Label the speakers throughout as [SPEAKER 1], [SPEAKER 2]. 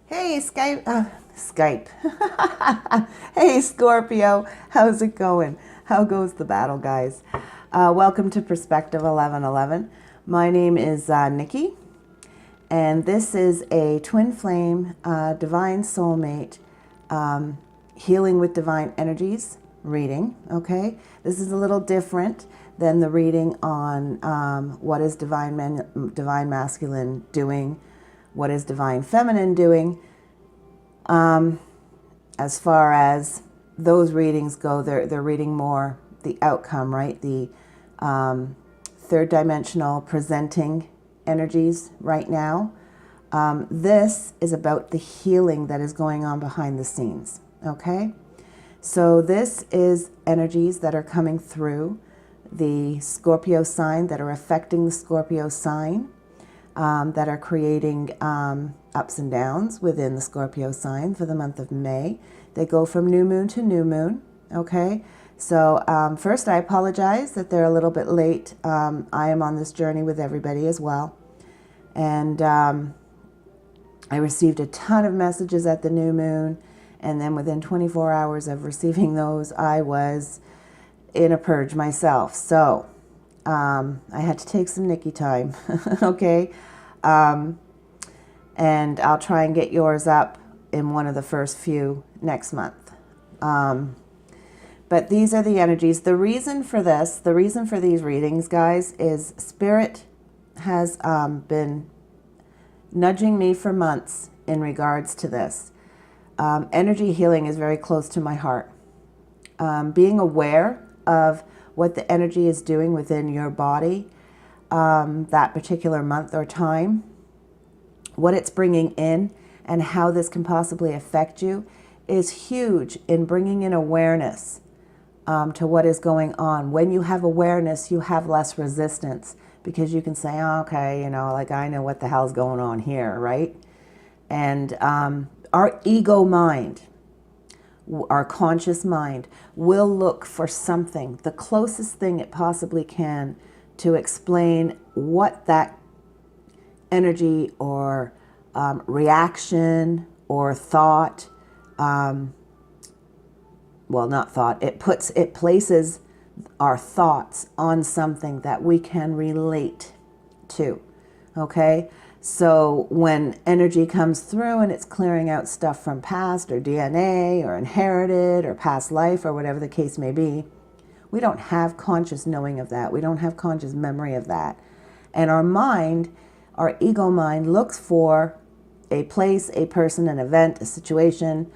[SPEAKER 1] Hey, Skype. Hey, Scorpio. How's it going? How goes the battle, guys? Welcome to Perspective 1111. My name is Nikki, and this is a twin flame, divine soulmate, healing with divine energies reading. Okay, this is a little different than the reading on what is divine masculine doing, what is divine feminine doing. As far as those readings go, they're reading more the outcome, right? The third dimensional presenting energies right now. This is about the healing that is going on behind the scenes, okay? So this is energies that are coming through the Scorpio sign, that are affecting the Scorpio sign, that are creating ups and downs within the Scorpio sign for the month of May. They go from new moon to new moon, okay? So first, I apologize that they're a little bit late. I am on this journey with everybody as well. And I received a ton of messages at the new moon, and then within 24 hours of receiving those, I was in a purge myself. So I had to take some Nikki time, okay? And I'll try and get yours up in one of the first few next month. But these are the energies. The reason for this, the reason for these readings, guys, is Spirit has been nudging me for months in regards to this. Energy healing is very close to my heart. Being aware of what the energy is doing within your body that particular month or time, what it's bringing in, and how this can possibly affect you is huge in bringing in awareness to what is going on. When you have awareness, you have less resistance, because you can say, oh, okay, you know, like I know what the hell's going on here, right? And our ego mind, our conscious mind, will look for something, the closest thing it possibly can, to explain what that energy or reaction or thought, well, not thought, it places our thoughts on something that we can relate to, okay? So when energy comes through and it's clearing out stuff from past or DNA or inherited or past life or whatever the case may be, we don't have conscious knowing of that. We don't have conscious memory of that. And our mind, our ego mind, looks for a place, a person, an event, a situation,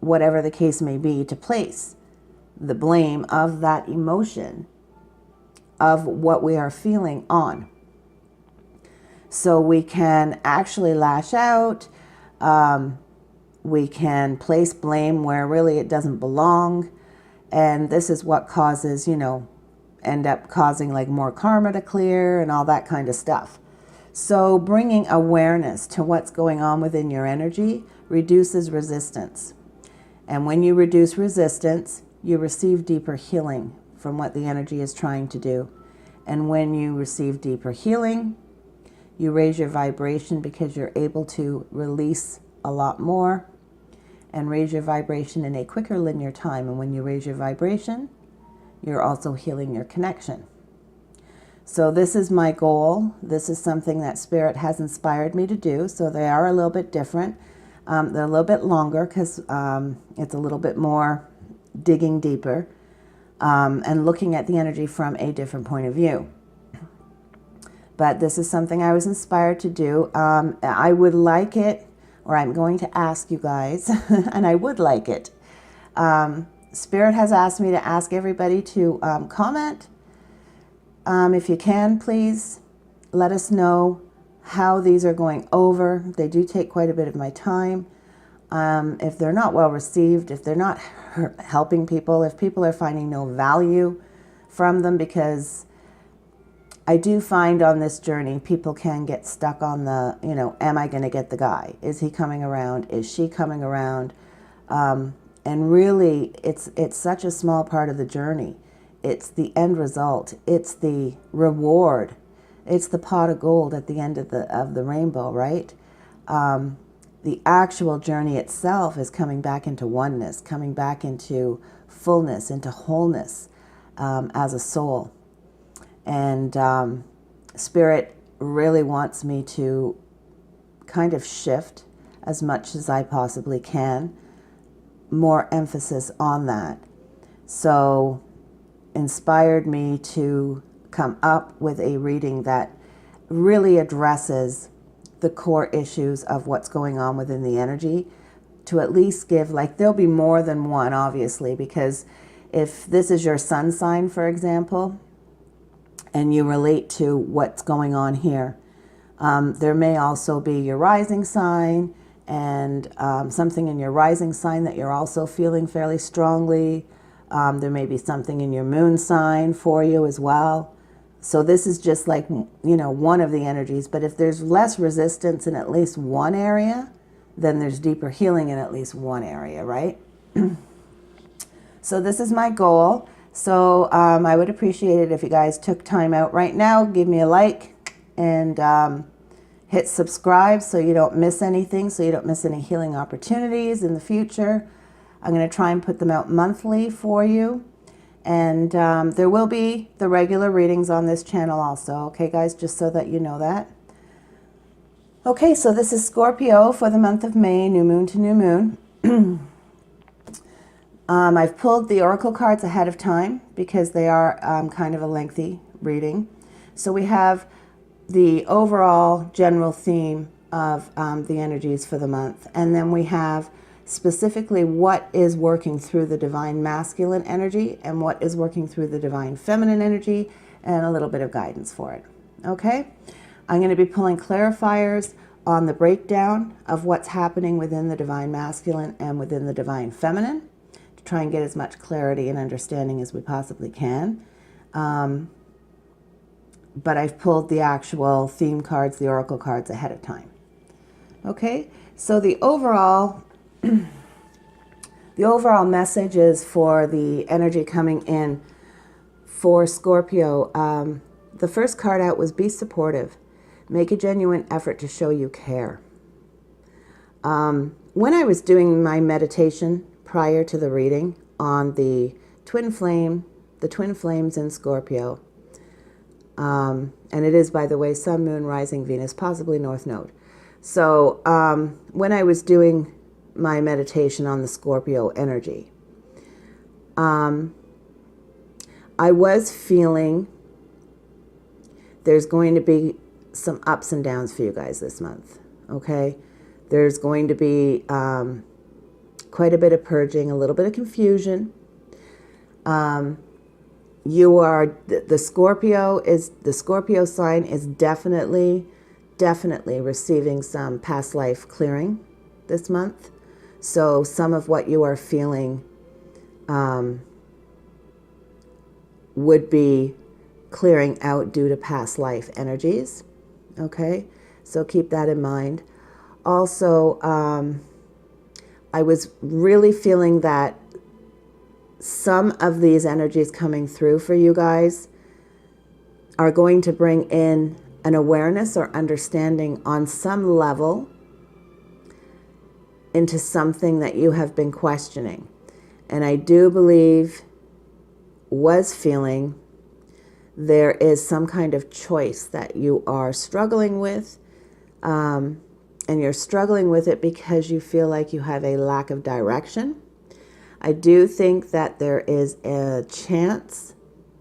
[SPEAKER 1] whatever the case may be, to place the blame of that emotion, of what we are feeling on. So we can actually lash out. We can place blame where really it doesn't belong. And this is what causes, you know, end up causing like more karma to clear and all that kind of stuff. So bringing awareness to what's going on within your energy reduces resistance. And when you reduce resistance, you receive deeper healing from what the energy is trying to do. And when you receive deeper healing, you raise your vibration, because you're able to release a lot more and raise your vibration in a quicker linear time. And when you raise your vibration, you're also healing your connection. So this is my goal. This is something that Spirit has inspired me to do. So they are a little bit different. They're a little bit longer because it's a little bit more digging deeper and looking at the energy from a different point of view. But this is something I was inspired to do. I would like it, or I'm going to ask you guys, and I would like it. Spirit has asked me to ask everybody to comment. If you can, please let us know how these are going over. They do take quite a bit of my time. If they're not well received, if they're not helping people, if people are finding no value from them, because I do find on this journey, people can get stuck on the, you know, am I going to get the guy? Is he coming around? Is she coming around? And really, it's such a small part of the journey. It's the end result. It's the reward. It's the pot of gold at the end of the rainbow, right? The actual journey itself is coming back into oneness, coming back into fullness, into wholeness as a soul. And Spirit really wants me to kind of shift as much as I possibly can, more emphasis on that. So inspired me to come up with a reading that really addresses the core issues of what's going on within the energy, to at least give, like, there'll be more than one, obviously, because if this is your sun sign, for example, and you relate to what's going on here, there may also be your rising sign and something in your rising sign that you're also feeling fairly strongly. There may be something in your moon sign for you as well. So this is just like, one of the energies. But if there's less resistance in at least one area, then there's deeper healing in at least one area, right? So this is my goal. So I would appreciate it if you guys took time out right now, give me a like, and hit subscribe so you don't miss anything, so you don't miss any healing opportunities in the future. I'm going to try and put them out monthly for you. And there will be the regular readings on this channel also. Okay, guys, just so that you know that. Okay, so this is Scorpio for the month of May, new moon to new moon. I've pulled the oracle cards ahead of time because they are kind of a lengthy reading. So we have the overall general theme of the energies for the month. And then we have specifically what is working through the divine masculine energy and what is working through the divine feminine energy, and a little bit of guidance for it. Okay? I'm going to be pulling clarifiers on the breakdown of what's happening within the divine masculine and within the divine feminine to try and get as much clarity and understanding as we possibly can. But I've pulled the actual theme cards, the oracle cards, ahead of time. Okay? So the overall messages for the energy coming in for Scorpio, the first card out was be supportive. Make a genuine effort to show you care. When I was doing my meditation prior to the reading on the twin flames in Scorpio, and it is, by the way, Sun, Moon, Rising, Venus, possibly North Node. So when I was doing my meditation on the Scorpio energy, I was feeling there's going to be some ups and downs for you guys this month, okay? There's going to be quite a bit of purging, a little bit of confusion. You are, the Scorpio sign is definitely receiving some past life clearing this month. So some of what you are feeling would be clearing out due to past life energies. Okay, so keep that in mind. Also, I was really feeling that some of these energies coming through for you guys are going to bring in an awareness or understanding on some level into something that you have been questioning. And I do believe, was feeling, there is some kind of choice that you are struggling with, and you're struggling with it because you feel like you have a lack of direction. I do think that there is a chance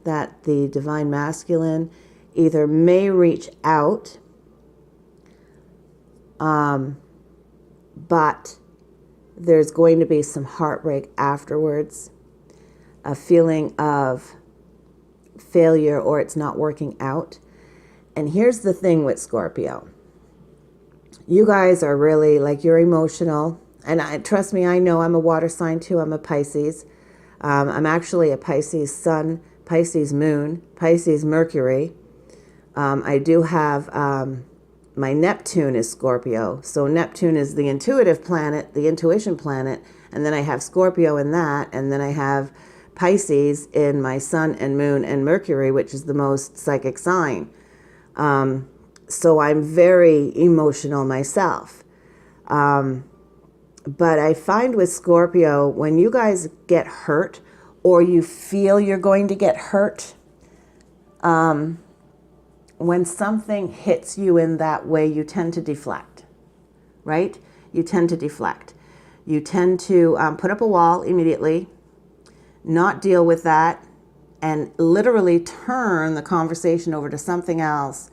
[SPEAKER 1] that the divine masculine either may reach out, but there's going to be some heartbreak afterwards, a feeling of failure or it's not working out. And here's the thing with Scorpio. You guys are really, like, you're emotional. And trust me, I know I'm a water sign too. I'm a Pisces. I'm actually a Pisces sun, Pisces moon, Pisces Mercury. I do have, my Neptune is Scorpio. So Neptune is the intuitive planet, the intuition planet. And then I have Scorpio in that. And then I have Pisces in my sun and moon and Mercury, which is the most psychic sign. So I'm very emotional myself. But I find with Scorpio, when you guys get hurt or you feel you're going to get hurt, when something hits you in that way, you tend to deflect, right? You tend to deflect. You tend to put up a wall immediately, not deal with that, and literally turn the conversation over to something else,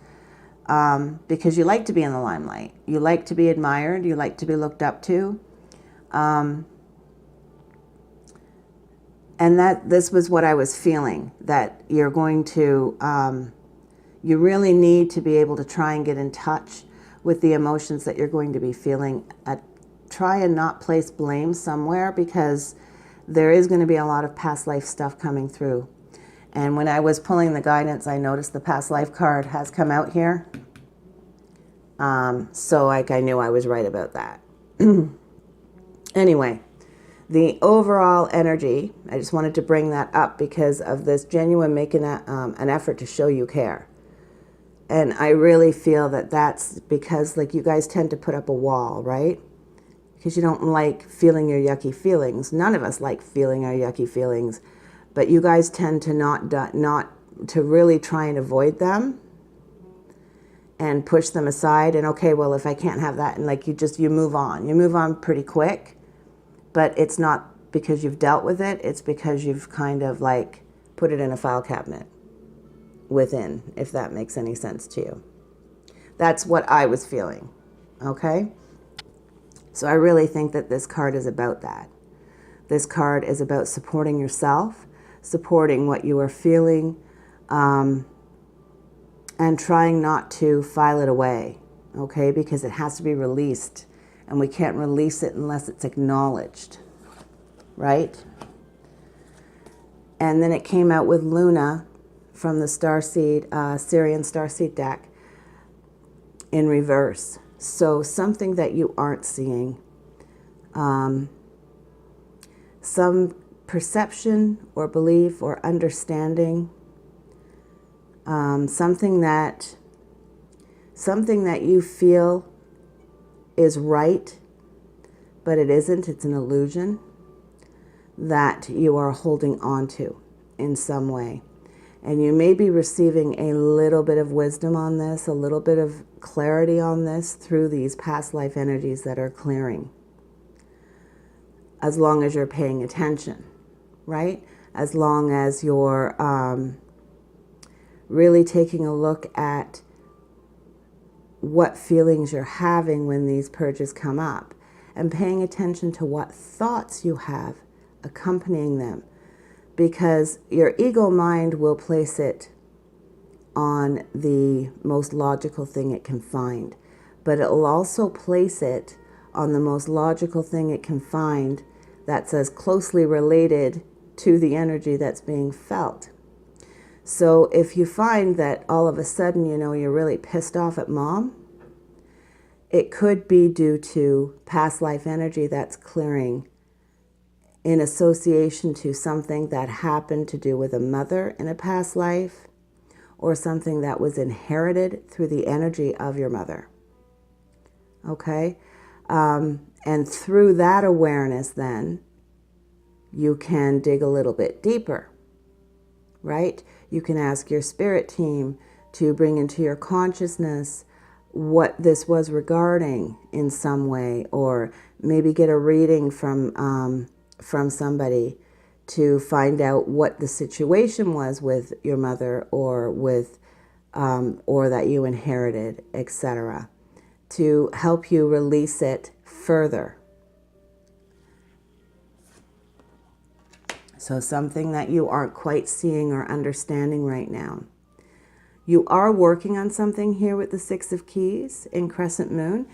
[SPEAKER 1] because you like to be in the limelight. You like to be admired. You like to be looked up to. And this was what I was feeling, that you're going to, you really need to be able to try and get in touch with the emotions that you're going to be feeling. Try and not place blame somewhere, because there is going to be a lot of past life stuff coming through. And when I was pulling the guidance, I noticed the past life card has come out here. So like I knew I was right about that. Anyway, the overall energy, I just wanted to bring that up because of this genuine making an effort to show you care. And I really feel that that's because, like, you guys tend to put up a wall, right? Because you don't like feeling your yucky feelings. None of us like feeling our yucky feelings, but you guys tend to not to really try and avoid them and push them aside. And okay, well, if I can't have that, and like you move on. You move on pretty quick, but it's not because you've dealt with it. It's because you've kind of like put it in a file cabinet within, if that makes any sense to you. That's what I was feeling, okay? So I really think that this card is about that. This card is about supporting yourself, supporting what you are feeling, and trying not to file it away, okay? Because it has to be released, and we can't release it unless it's acknowledged, right? And then it came out with Luna from the Starseed, Syrian Starseed deck in reverse. So something that you aren't seeing, some perception or belief or understanding, something that you feel is right, but it isn't. It's an illusion that you are holding on to in some way. And you may be receiving a little bit of wisdom on this, a little bit of clarity on this through these past life energies that are clearing. As long as you're paying attention, right? As long as you're really taking a look at what feelings you're having when these purges come up, and paying attention to what thoughts you have accompanying them. Because your ego mind will place it on the most logical thing it can find. But it will also place it on the most logical thing it can find that's as closely related to the energy that's being felt. So if you find that all of a sudden, you know, you're really pissed off at mom, it could be due to past life energy that's clearing in association to something that happened to do with a mother in a past life, or something that was inherited through the energy of your mother. Okay? And through that awareness, then, you can dig a little bit deeper, right? You can ask your spirit team to bring into your consciousness what this was regarding in some way, or maybe get a reading from somebody to find out what the situation was with your mother, or with or that you inherited, etc., to help you release it further. So something that you aren't quite seeing or understanding right now. You are working on something here with the Six of Keys in Crescent Moon.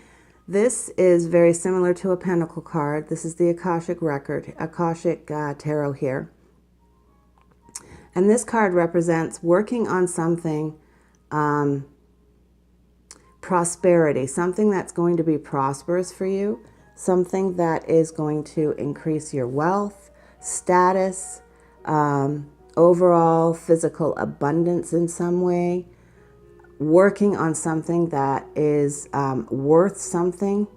[SPEAKER 1] This is very similar to a Pentacle card. This is the Akashic Record, Akashic Tarot here. And this card represents working on something, prosperity, something that's going to be prosperous for you, something that is going to increase your wealth, status, overall physical abundance in some way. Working on something that is worth something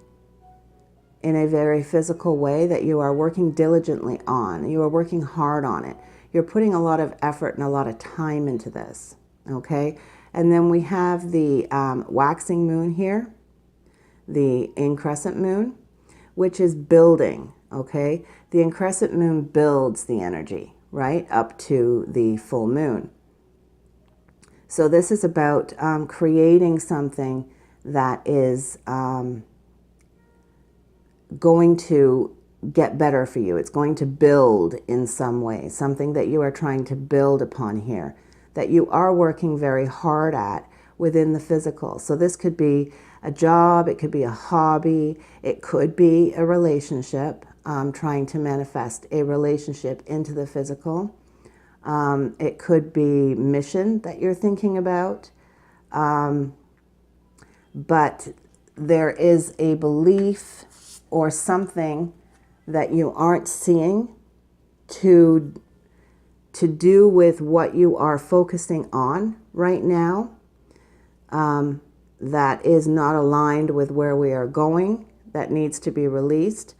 [SPEAKER 1] in a very physical way that you are working diligently on. You are working hard on it. You're putting a lot of effort and a lot of time into this, okay? And then we have the waxing moon here, the increscent moon, which is building, okay? The increscent moon builds the energy, right, up to the full moon. So this is about creating something that is going to get better for you. It's going to build in some way, something that you are trying to build upon here, that you are working very hard at within the physical. So this could be a job, it could be a hobby, it could be a relationship, trying to manifest a relationship into the physical. It could be mission that you're thinking about. But there is a belief or something that you aren't seeing to do with what you are focusing on right now, that is not aligned with where we are going, that needs to be released,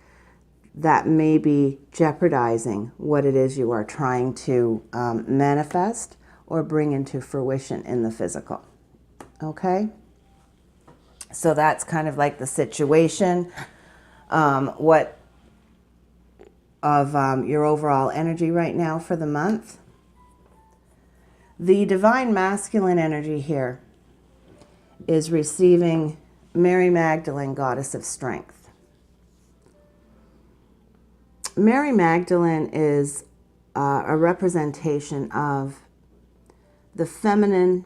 [SPEAKER 1] that may be jeopardizing what it is you are trying to manifest or bring into fruition in the physical. Okay? So that's kind of like the situation. What of your overall energy right now for the month. The divine masculine energy here is receiving Mary Magdalene, goddess of strength. Mary Magdalene is a representation of the feminine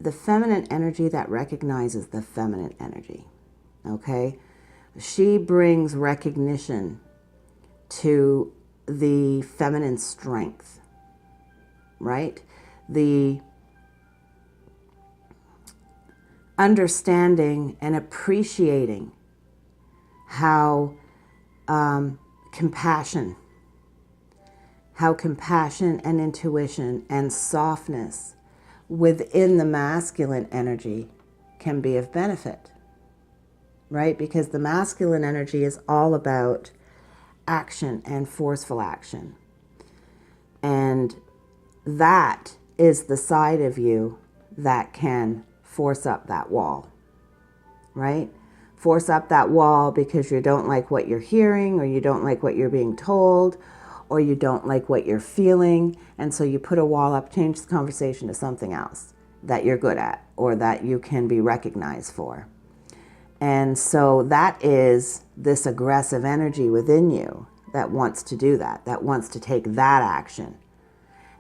[SPEAKER 1] energy that recognizes the feminine energy. Okay? She brings recognition to the feminine strength, right? The understanding and appreciating how compassion and intuition and softness within the masculine energy can be of benefit, right? Because the masculine energy is all about action and forceful action. And that is the side of you that can force up that wall, right? Force up that wall because you don't like what you're hearing, or you don't like what you're being told, or you don't like what you're feeling. And so you put a wall up, change the conversation to something else that you're good at or that you can be recognized for. And so that is this aggressive energy within you that wants to do that, that wants to take that action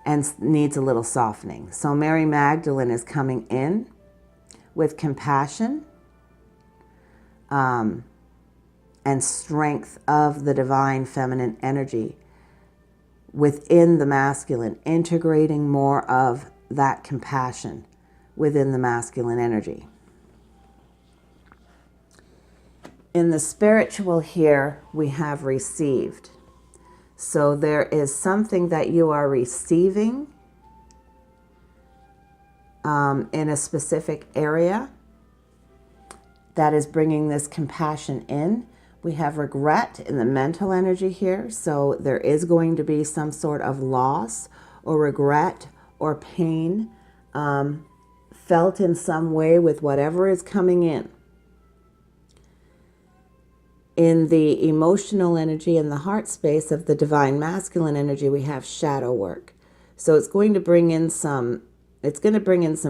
[SPEAKER 1] and needs a little softening. So Mary Magdalene is coming in with compassion and strength of the divine feminine energy within the masculine, integrating more of that compassion within the masculine energy. In the spiritual here, we have received. So there is something that you are receiving in a specific area that is bringing this compassion in. We have regret in the mental energy here. So there is going to be some sort of loss or regret or pain felt in some way with whatever is coming in. In the emotional energy and the heart space of the divine masculine energy, we have shadow work. So it's going to bring in some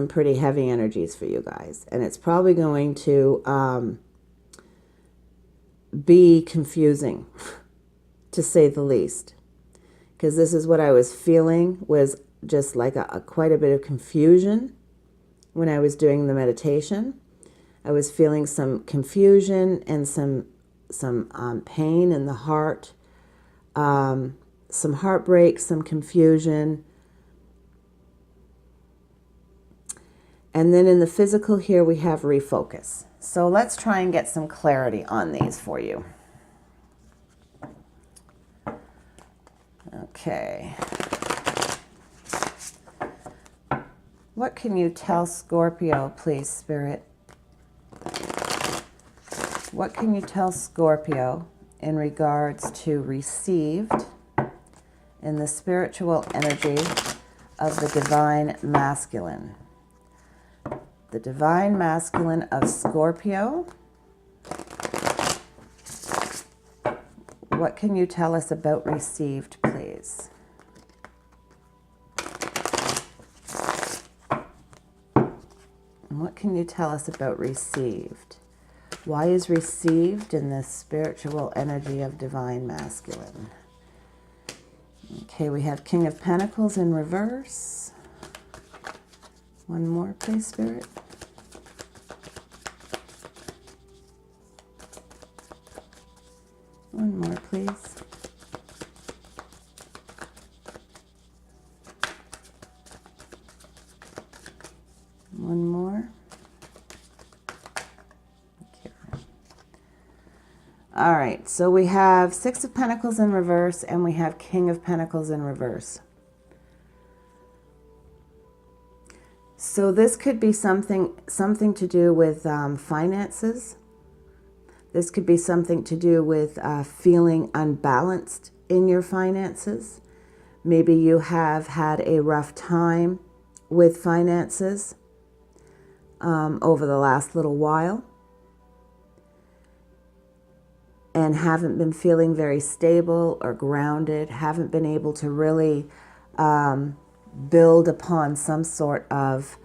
[SPEAKER 1] pretty heavy energies for you guys. And it's probably going to be confusing, to say the least. Because this is what I was feeling, was just like quite a bit of confusion when I was doing the meditation. I was feeling some confusion and some pain in the heart, some heartbreak, some confusion. And then in the physical here, we have refocus. So let's try and get some clarity on these for you. Okay. What can you tell Scorpio, please, Spirit? What can you tell Scorpio in regards to received in the spiritual energy of the divine masculine? The divine masculine of Scorpio. What can you tell us about received, please? And what can you tell us about received? Why is received in the spiritual energy of divine masculine? Okay, we have King of Pentacles in reverse. One more, please, Spirit. One more, please. One more. Okay. All right, so we have Six of Pentacles in reverse, and we have King of Pentacles in reverse. So this could be something to do with finances. This could be something to do with feeling unbalanced in your finances. Maybe you have had a rough time with finances over the last little while and haven't been feeling very stable or grounded, haven't been able to really build upon some sort of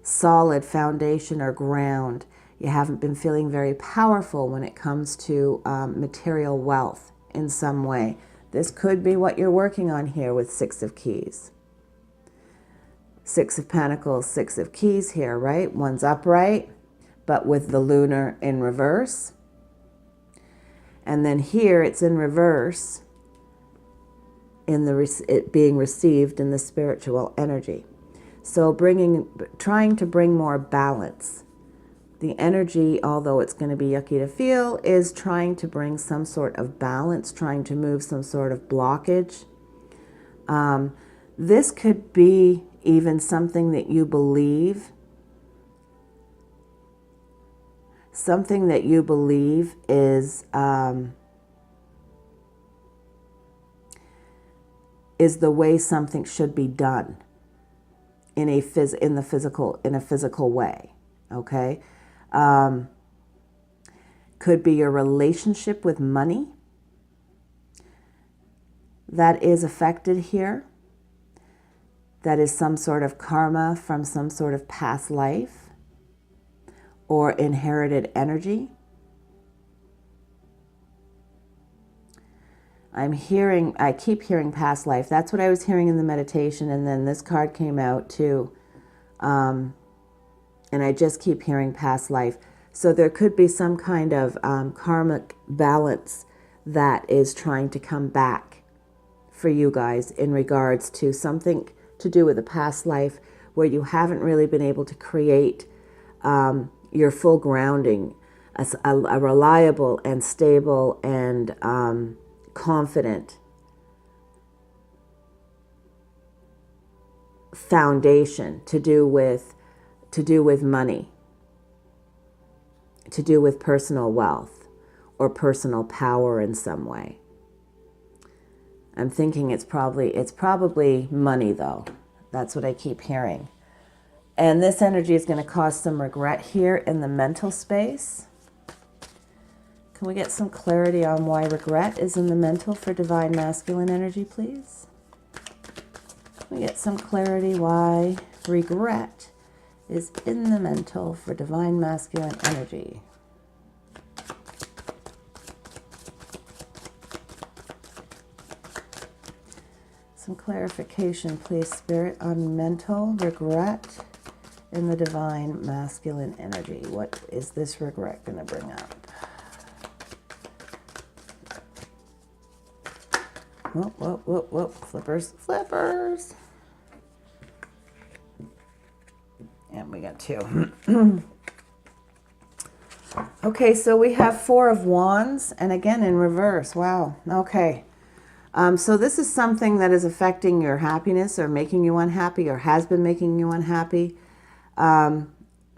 [SPEAKER 1] solid foundation or ground. You haven't been feeling very powerful when it comes to material wealth in some way. This could be what you're working on here with Six of Keys. Six of Pentacles, Six of Keys here, right? One's upright, but with the lunar in reverse. And then here it's in reverse, in it being received in the spiritual energy. So trying to bring more balance. The energy, although it's going to be yucky to feel, is trying to bring some sort of balance, trying to move some sort of blockage. This could be even something that you believe. Something that you believe is the way something should be done in a physical way. Okay. Could be your relationship with money that is affected here. That is some sort of karma from some sort of past life or inherited energy. I keep hearing past life. That's what I was hearing in the meditation, and then this card came out too. And I just keep hearing past life. So there could be some kind of karmic balance that is trying to come back for you guys in regards to something to do with a past life where you haven't really been able to create your full grounding, a reliable and stable and confident foundation to do with money, to do with personal wealth or personal power in some way. I'm thinking it's probably money though. That's what I keep hearing. And this energy is going to cause some regret here in the mental space. Can we get some clarity on why regret is in the mental for divine masculine energy, please? Can we get some clarity why regret is in the mental for divine masculine energy? Some clarification, please, Spirit, on mental regret in the divine masculine energy. What is this regret going to bring up? Whoop, whoop, whoop, whoop. Flippers, flippers. And we got two. Okay, so we have Four of Wands, and again in reverse. Wow, okay. So this is something that is affecting your happiness or making you unhappy or has been making you unhappy.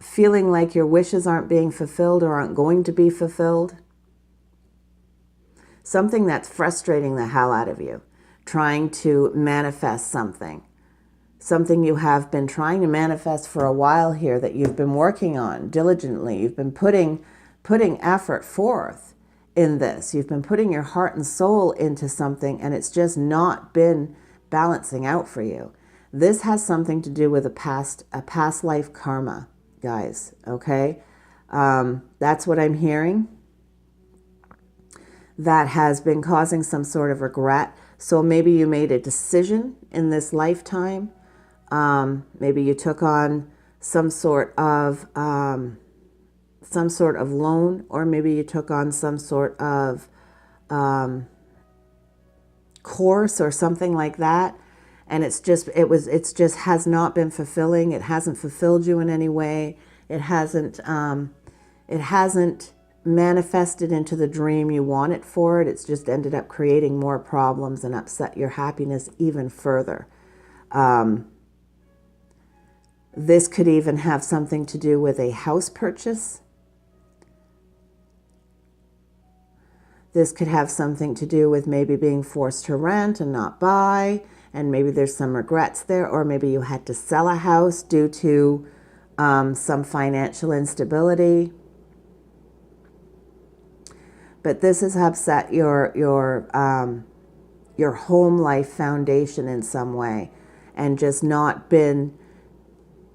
[SPEAKER 1] Feeling like your wishes aren't being fulfilled or aren't going to be fulfilled. something that's frustrating the hell out of you, trying to manifest something you have been trying to manifest for a while here, that you've been working on diligently. You've been putting effort forth in this. You've been putting your heart and soul into something, and it's just not been balancing out for you. This has something to do with a past life karma, guys, okay? That's what I'm hearing. That has been causing some sort of regret. So maybe you made a decision in this lifetime. Maybe you took on some sort of loan, or maybe you took on some sort of course or something like that, and it's just has not been fulfilling. It hasn't fulfilled you in any way. It hasn't manifested into the dream you wanted for it. It's just ended up creating more problems and upset your happiness even further. This could even have something to do with a house purchase. This could have something to do with maybe being forced to rent and not buy, and maybe there's some regrets there, or maybe you had to sell a house due to some financial instability. But this has upset your home life foundation in some way, and just not been.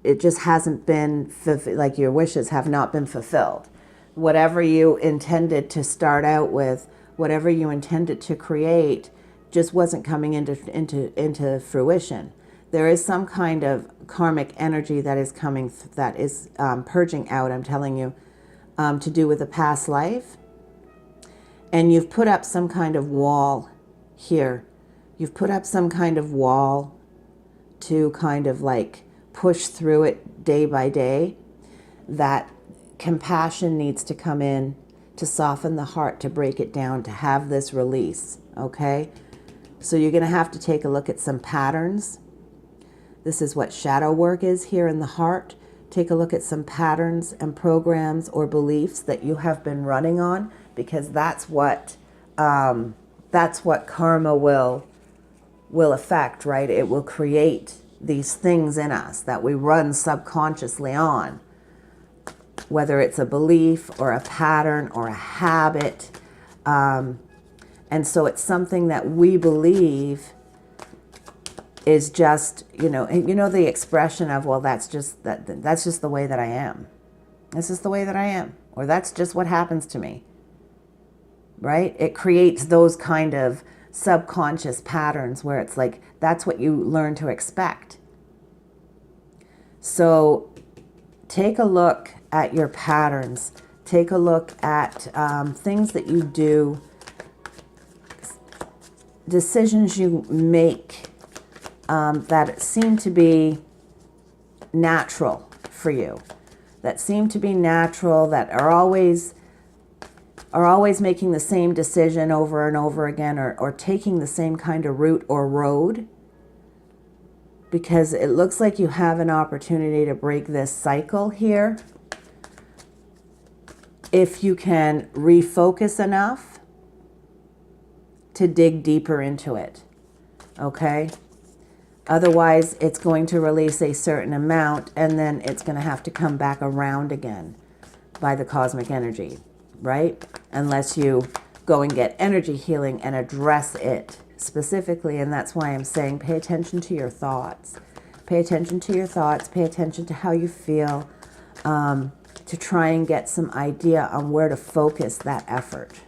[SPEAKER 1] It just hasn't been, like your wishes have not been fulfilled. Whatever you intended to start out with, whatever you intended to create, just wasn't coming into fruition. There is some kind of karmic energy that is coming, that is purging out, I'm telling you, to do with a past life. And you've put up some kind of wall here. You've put up some kind of wall to kind of like push through it day by day. That compassion needs to come in to soften the heart, to break it down, to have this release, okay? So you're going to have to take a look at some patterns. This is what shadow work is here in the heart. Take a look at some patterns and programs or beliefs that you have been running on, because that's what karma will affect, right? It will create these things in us that we run subconsciously on, whether it's a belief or a pattern or a habit. And so it's something that we believe is just, the expression of, well, that's just the way that I am. This is the way that I am. Or that's just what happens to me. Right? It creates those kind of subconscious patterns where it's like, that's what you learn to expect. So take a look at your patterns. Take a look at things that you do, decisions you make that seem to be natural for you, that seem to be natural, that are always making the same decision over and over again, or taking the same kind of route or road, because it looks like you have an opportunity to break this cycle here. If you can refocus enough to dig deeper into it, okay? Otherwise, it's going to release a certain amount, and then it's going to have to come back around again by the cosmic energy, right? Unless you go and get energy healing and address it specifically. And that's why I'm saying pay attention to your thoughts. Pay attention to your thoughts. Pay attention to how you feel, to try and get some idea on where to focus that effort.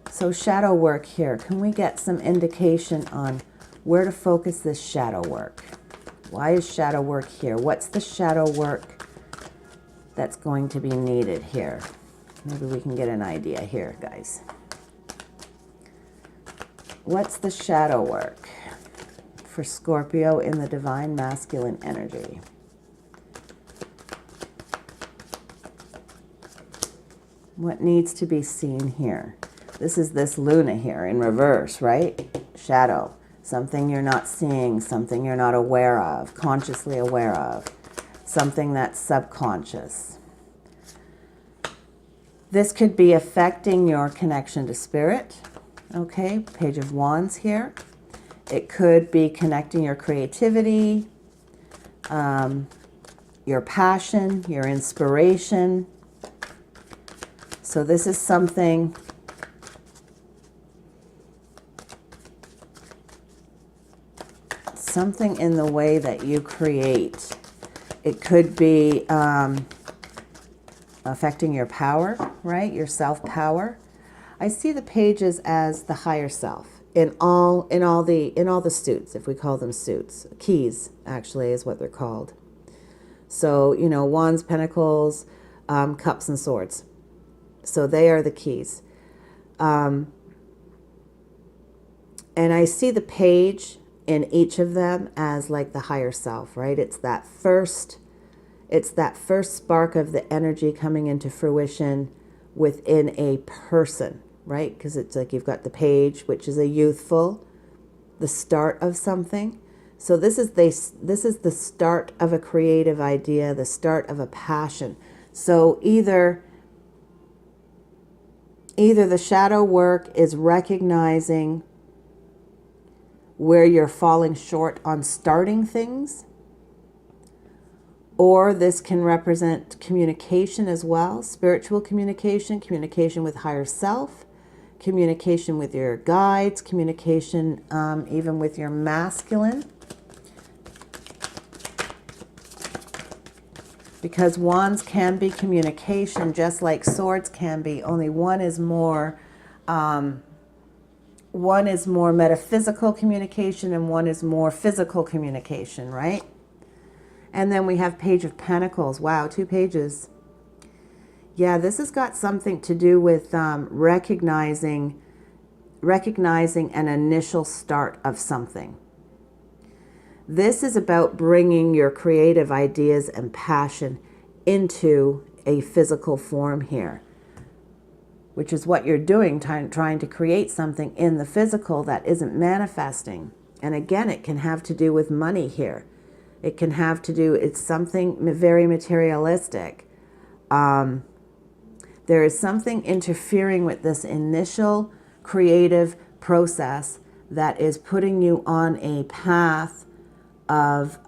[SPEAKER 1] So shadow work here. Can we get some indication on where to focus this shadow work? Why is shadow work here? What's the shadow work that's going to be needed here? Maybe we can get an idea here, guys. What's the shadow work for Scorpio in the divine masculine energy? What needs to be seen here? This is this Luna here in reverse, right? Shadow. Something you're not seeing, something you're not aware of, consciously aware of, something that's subconscious. This could be affecting your connection to spirit. Okay, Page of Wands here. It could be connecting your creativity, your passion, your inspiration. So this is something in the way that you create. It could be affecting your power, right? Your self-power. I see the pages as the higher self in all the suits, if we call them suits. Keys, actually, is what they're called. So, you know, Wands, Pentacles, Cups, and Swords. So they are the keys. And I see the page in each of them as like the higher self, right? It's that first spark of the energy coming into fruition within a person, right? Because it's like you've got the page, which is a youthful, the start of something. So this is the start of a creative idea, the start of a passion. So either the shadow work is recognizing where you're falling short on starting things, or this can represent communication as well, spiritual communication, communication with higher self, communication with your guides, communication even with your masculine. Because wands can be communication just like swords can be, only one is more metaphysical communication and one is more physical communication, right? And then we have Page of Pentacles. Wow, 2 pages. Yeah, this has got something to do with recognizing an initial start of something. This is about bringing your creative ideas and passion into a physical form here, which is what you're doing, trying to create something in the physical that isn't manifesting. And again, it can have to do with money here. It can have to do, it's something very materialistic. There is something interfering with this initial creative process that is putting you on a path of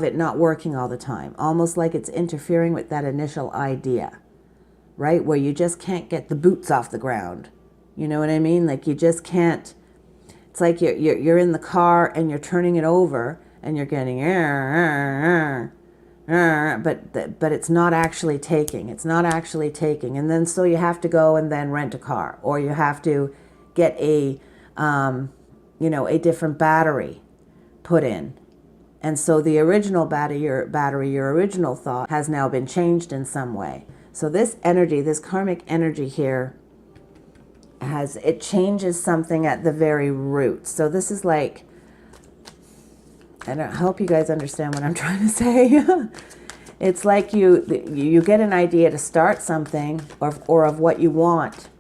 [SPEAKER 1] it not working all the time. Almost like it's interfering with that initial idea, right? Where you just can't get the boots off the ground. You know what I mean? Like you just can't, it's like you're in the car and you're turning it over and you're getting, but it's not actually taking. It's not actually taking. And then so you have to go and then rent a car, or you have to get a different battery put in. And so the original battery, your original thought has now been changed in some way. So this energy, this karmic energy here, it changes something at the very root. So this is like, I hope you guys understand what I'm trying to say. It's like you get an idea to start something or of what you want,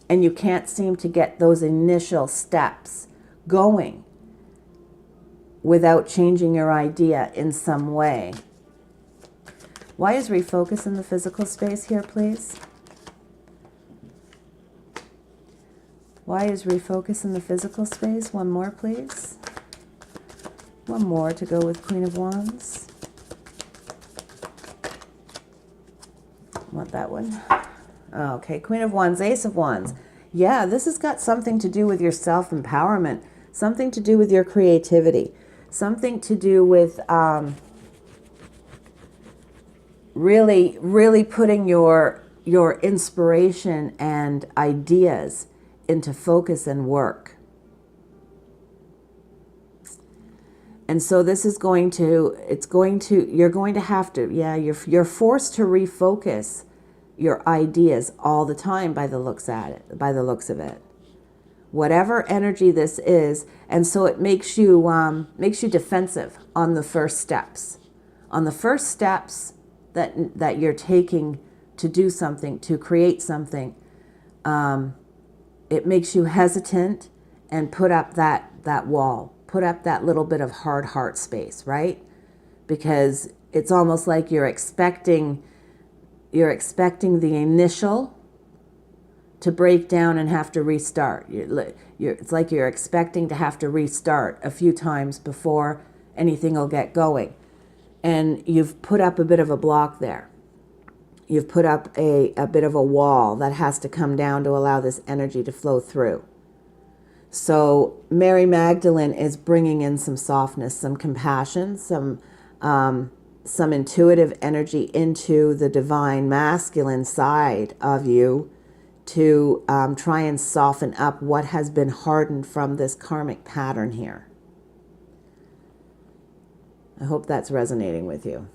[SPEAKER 1] and you can't seem to get those initial steps going without changing your idea in some way. Why is refocus in the physical space here, please? Why is refocus in the physical space? One more, please. One more to go with Queen of Wands. Want that one? Okay, Queen of Wands, Ace of Wands. Yeah, this has got something to do with your self-empowerment, something to do with your creativity, something to do with really putting your inspiration and ideas into focus and work. And so this is you're going to have to, you're forced to refocus your ideas all the time by the looks of it. Whatever energy this is, and so it makes you defensive on the first steps. On the first steps that you're taking to do something, to create something, it makes you hesitant and put up that wall. Put up that little bit of hard heart space, right? Because it's almost like you're expecting you're expecting the initial to break down and have to restart. It's like you're expecting to have to restart a few times before anything will get going. And you've put up a bit of a block there. You've put up a bit of a wall that has to come down to allow this energy to flow through. So Mary Magdalene is bringing in some softness, some compassion, some intuitive energy into the divine masculine side of you to try and soften up what has been hardened from this karmic pattern here. I hope that's resonating with you.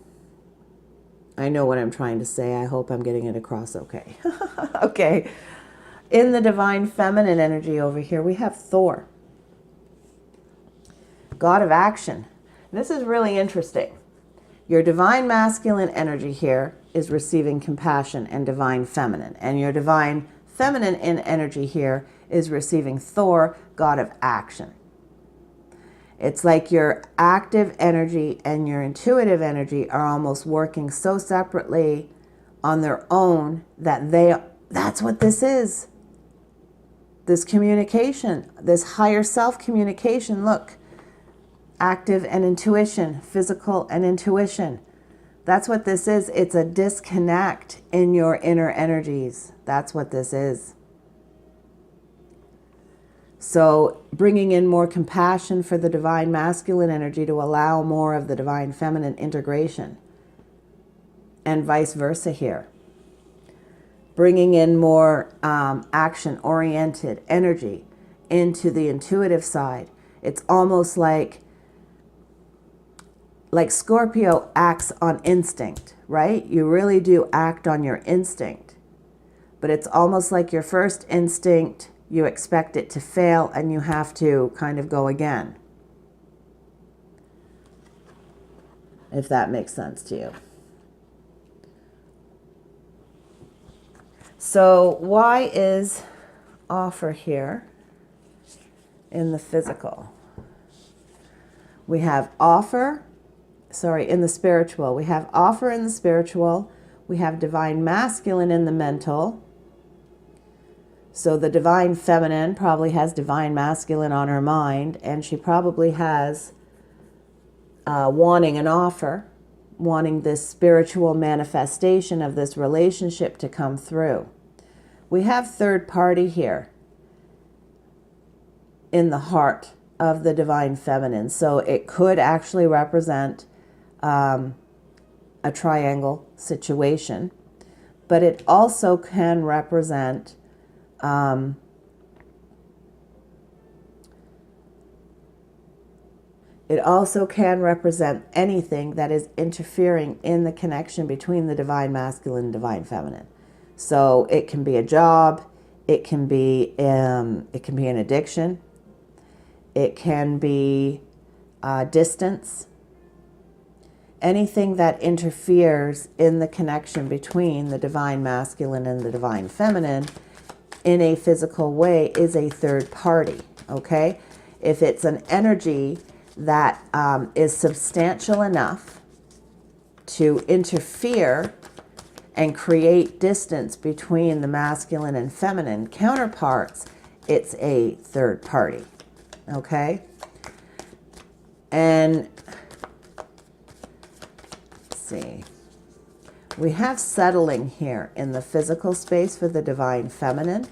[SPEAKER 1] I know what I'm trying to say. I hope I'm getting it across okay. Okay. In the divine feminine energy over here, we have Thor, god of action. This is really interesting. Your divine masculine energy here is receiving compassion and divine feminine. And your divine feminine in energy here is receiving Thor, god of action. It's like your active energy and your intuitive energy are almost working so separately on their own that that's what this is. This communication, this higher self communication, look, active and intuition, physical and intuition. That's what this is. It's a disconnect in your inner energies. That's what this is. So bringing in more compassion for the divine masculine energy to allow more of the divine feminine integration, and vice versa here. Bringing in more action-oriented energy into the intuitive side. It's almost like Scorpio acts on instinct, right? You really do act on your instinct. But it's almost like your first instinct, you expect it to fail and you have to kind of go again. If that makes sense to you. So why is offer here in the physical? We have in the spiritual. We have offer in the spiritual. We have divine masculine in the mental. So the divine feminine probably has divine masculine on her mind, and she probably has wanting an offer, wanting this spiritual manifestation of this relationship to come through. We have third party here in the heart of the divine feminine. So it could actually represent a triangle situation, but it also can represent anything that is interfering in the connection between the divine masculine and divine feminine. So it can be a job, it can be an addiction, it can be distance, anything that interferes in the connection between the divine masculine and the divine feminine in a physical way is a third party, okay? If it's an energy that is substantial enough to interfere and create distance between the masculine and feminine counterparts, it's a third party, okay? And let's see. We have settling here in the physical space for the divine feminine.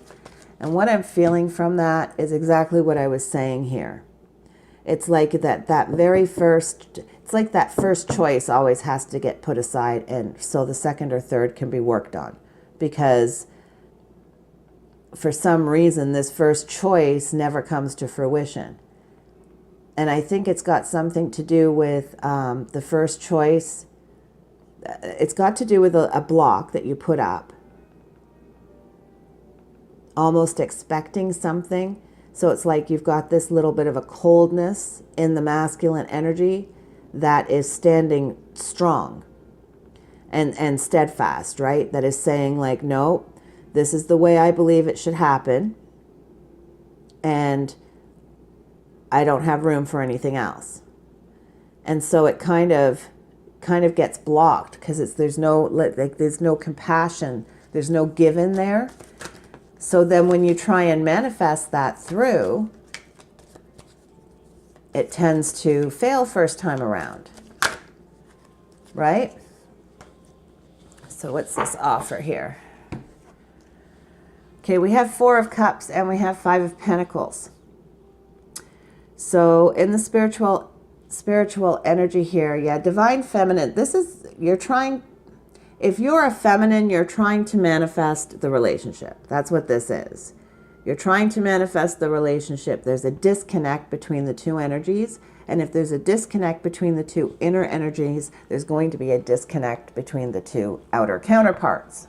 [SPEAKER 1] And what I'm feeling from that is exactly what I was saying here. It's like that very first, it's like that first choice always has to get put aside, and so the second or third can be worked on. Because for some reason, this first choice never comes to fruition. And I think it's got something to do with the first choice. It's got to do with a block that you put up, almost expecting something. So it's like you've got this little bit of a coldness in the masculine energy that is standing strong and steadfast, right? That is saying like, no, this is the way I believe it should happen, and I don't have room for anything else. And so it kind of kind of gets blocked because there's no compassion, there's no give in there. So then when you try and manifest that through, it tends to fail first time around, right? So what's this offer here? Okay, we have 4 of Cups and we have 5 of Pentacles. So in the spiritual energy here, yeah, divine feminine. This is, if you're a feminine, you're trying to manifest the relationship. That's what this is. You're trying to manifest the relationship. There's a disconnect between the 2 energies. And if there's a disconnect between the 2 inner energies, there's going to be a disconnect between the 2 outer counterparts.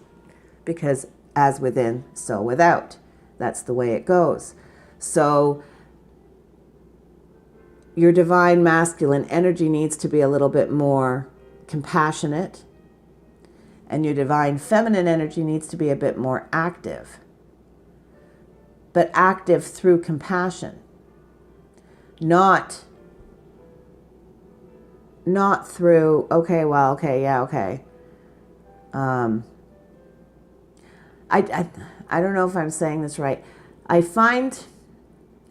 [SPEAKER 1] Because as within, so without. That's the way it goes. So your divine masculine energy needs to be a little bit more compassionate. And your divine feminine energy needs to be a bit more active. But active through compassion. Not through, okay, well, okay, yeah, okay. I don't know if I'm saying this right. I find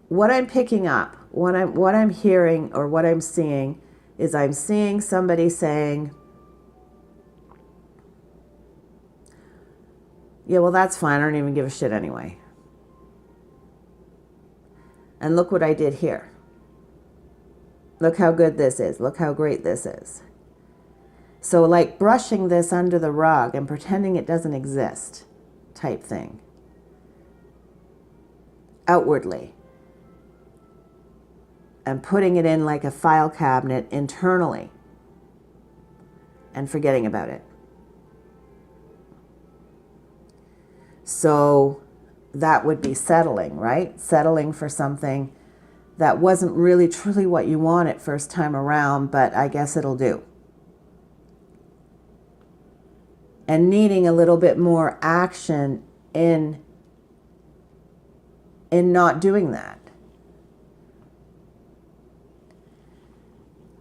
[SPEAKER 1] what I'm picking up, what I'm hearing or what I'm seeing is I'm seeing somebody saying, yeah, well, that's fine. I don't even give a shit anyway. And look what I did here. Look how good this is. Look how great this is. So like brushing this under the rug and pretending it doesn't exist type thing. Outwardly. And putting it in like a file cabinet internally. And forgetting about it. So that would be settling, right? Settling for something that wasn't really truly what you wanted first time around, but I guess it'll do. And needing a little bit more action in not doing that.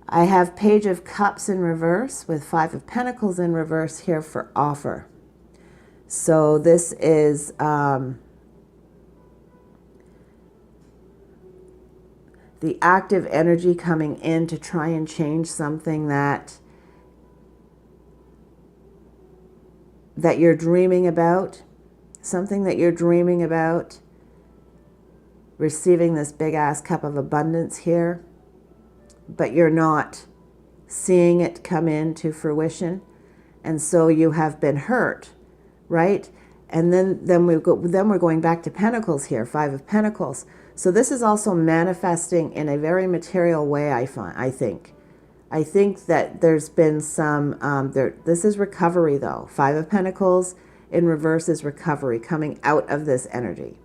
[SPEAKER 1] I have Page of Cups in reverse with 5 of Pentacles in reverse here for offer. So this is the active energy coming in to try and change something that you're dreaming about. Something that you're dreaming about. Receiving this big ass cup of abundance here. But you're not seeing it come into fruition. And so you have been hurt. Right? And then we're going back to Pentacles here, 5 of Pentacles. So this is also manifesting in a very material way, I think. I think that there's been some, this is recovery though. 5 of Pentacles in reverse is recovery, coming out of this energy.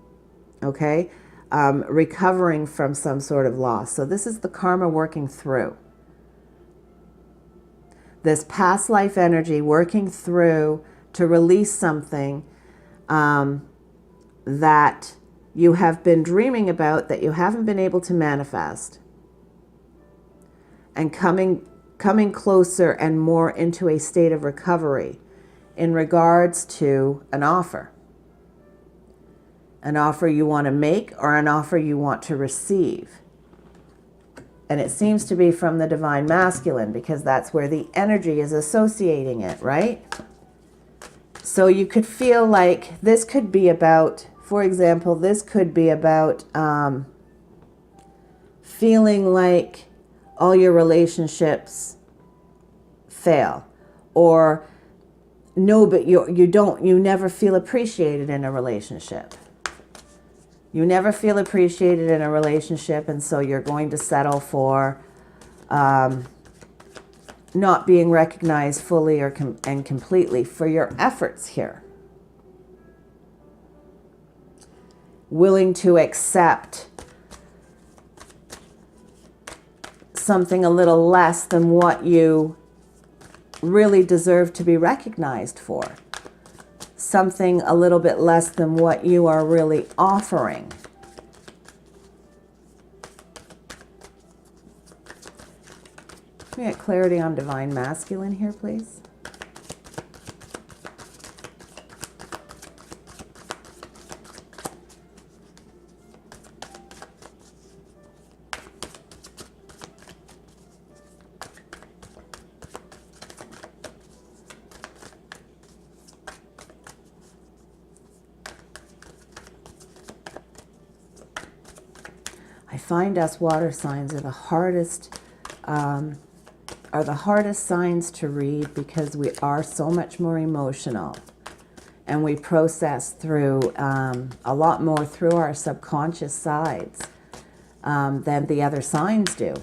[SPEAKER 1] Okay? Recovering from some sort of loss. So this is the karma working through. This past life energy working through to release something that you have been dreaming about that you haven't been able to manifest, and coming closer and more into a state of recovery in regards to an offer you want to make or an offer you want to receive. And it seems to be from the divine masculine because that's where the energy is associating it, right? So you could feel like this could be about, for example, this could be about feeling like all your relationships fail, or no, but you never feel appreciated in a relationship. You never feel appreciated in a relationship, and so you're going to settle for not being recognized fully and completely for your efforts here. Willing to accept something a little less than what you really deserve to be recognized for. Something a little bit less than what you are really offering. Can we get clarity on divine masculine here, please? I find us water signs are the hardest signs to read, because we are so much more emotional, and we process through a lot more through our subconscious sides than the other signs do.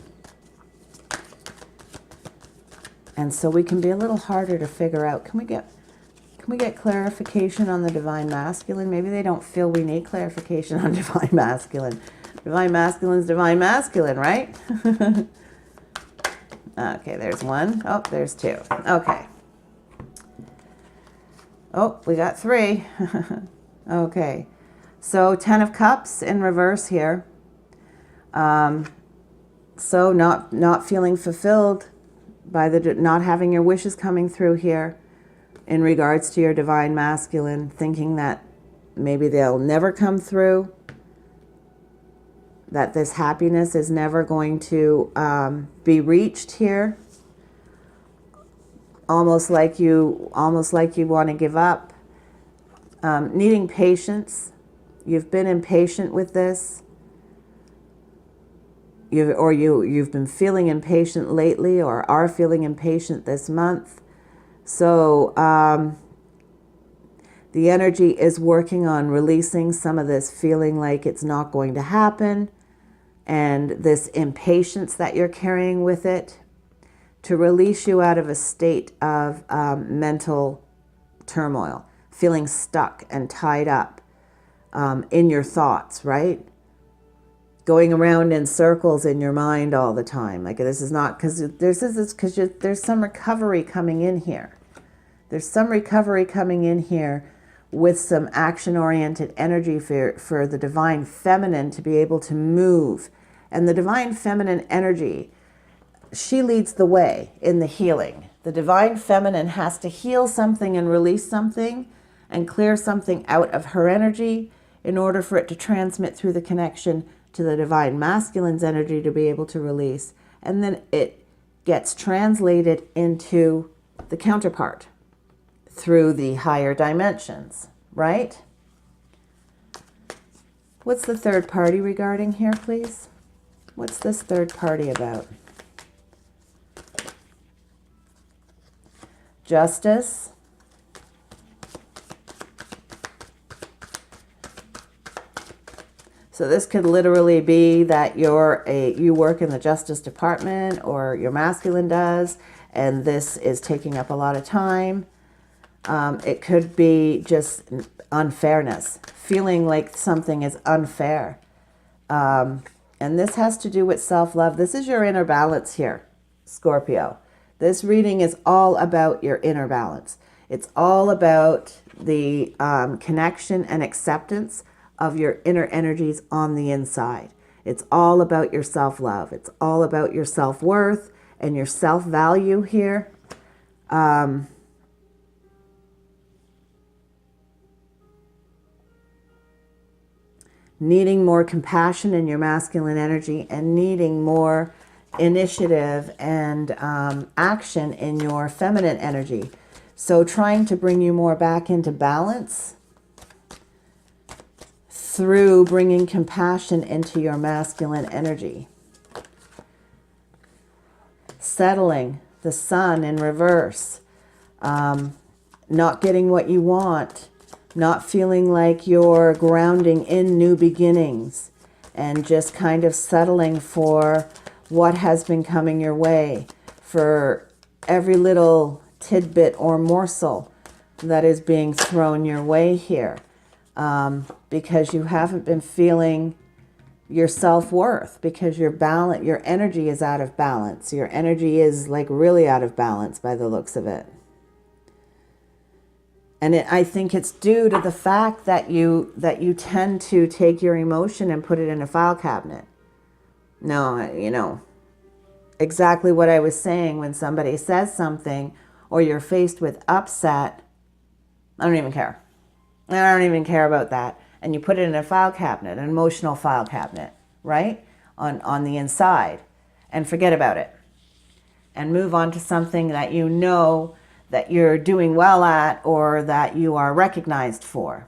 [SPEAKER 1] And so we can be a little harder to figure out. Can we get clarification on the divine masculine? Maybe they don't feel we need clarification on divine masculine. Divine masculine's divine masculine, right? Okay, there's one. Oh, there's two. Okay. Oh, we got three. Okay. So 10 of Cups in reverse here. So not feeling fulfilled by not having your wishes coming through here in regards to your divine masculine, thinking that maybe they'll never come through, that this happiness is never going to be reached here. Almost like you want to give up. Needing patience. You've been impatient with this. You've been feeling impatient lately, or are feeling impatient this month. So the energy is working on releasing some of this feeling like it's not going to happen, and this impatience that you're carrying with it, to release you out of a state of mental turmoil, feeling stuck and tied up in your thoughts, right? Going around in circles in your mind all the time. Like, this is not, because there's some recovery coming in here. There's some recovery coming in here with some action-oriented energy for the divine feminine to be able to move. And the divine feminine energy, she leads the way in the healing. The divine feminine has to heal something and release something and clear something out of her energy in order for it to transmit through the connection to the divine masculine's energy to be able to release. And then it gets translated into the counterpart through the higher dimensions, right? What's the third party regarding here, please? What's this third party about? Justice. So this could literally be that you work in the Justice Department, or your masculine does, and this is taking up a lot of time. It could be just unfairness, feeling like something is unfair. And this has to do with self-love. This is your inner balance here, Scorpio. This reading is all about your inner balance. It's all about the connection and acceptance of your inner energies on the inside. It's all about your self-love. It's all about your self-worth and your self-value here. Needing more compassion in your masculine energy, and needing more initiative and action in your feminine energy. So trying to bring you more back into balance through bringing compassion into your masculine energy. Settling, the Sun in reverse. Not getting what you want. Not feeling like you're grounding in new beginnings, and just kind of settling for what has been coming your way, for every little tidbit or morsel that is being thrown your way here, because you haven't been feeling your self-worth, because your energy is out of balance. Your energy is like really out of balance by the looks of it. And I think it's due to the fact that you tend to take your emotion and put it in a file cabinet. No, exactly what I was saying. When somebody says something or you're faced with upset, I don't even care. I don't even care about that. And you put it in a file cabinet, an emotional file cabinet, right? On the inside, and forget about it. And move on to something that you know that you're doing well at or that you are recognized for,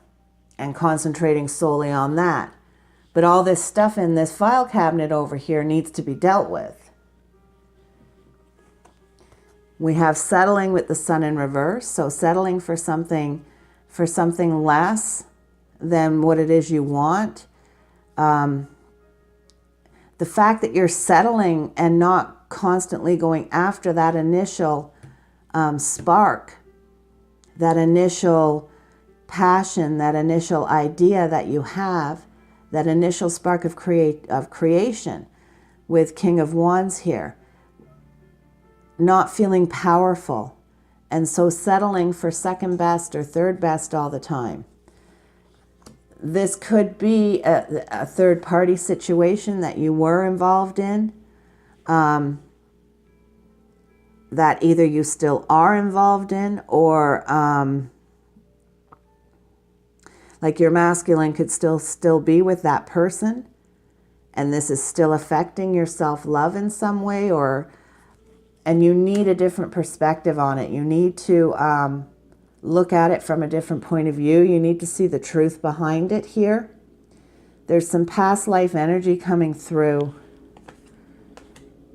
[SPEAKER 1] and concentrating solely on that. But all this stuff in this file cabinet over here needs to be dealt with. We have settling with the sun in reverse. So settling for something less than what it is you want. The fact that you're settling and not constantly going after that initial spark, that initial passion, that initial idea that you have, that initial spark of creation with King of Wands here. Not feeling powerful, and so settling for second best or third best all the time. This could be a third party situation that you were involved in, that either you still are involved in, or like your masculine could still be with that person, and this is still affecting your self-love in some way, and you need a different perspective on it. You need to look at it from a different point of view. You need to see the truth behind it here. There's some past life energy coming through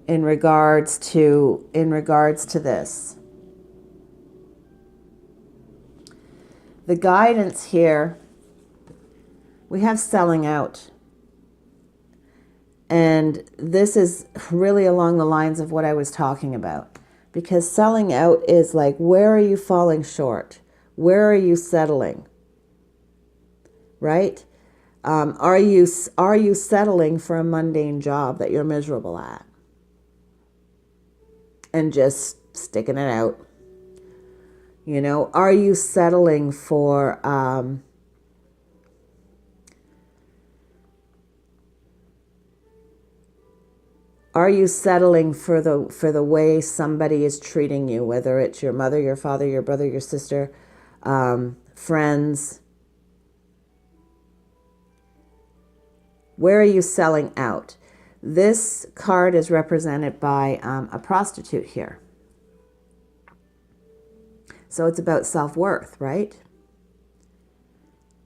[SPEAKER 1] in regards to this. The guidance here, we have selling out. And this is really along the lines of what I was talking about. Because selling out is like, where are you falling short? Where are you settling? Right? Are you settling for a mundane job that you're miserable at? And just sticking it out? You know, are you settling for... Are you settling for the way somebody is treating you, whether it's your mother, your father, your brother, your sister, friends? Where are you selling out? This card is represented by a prostitute here. So it's about self-worth, right?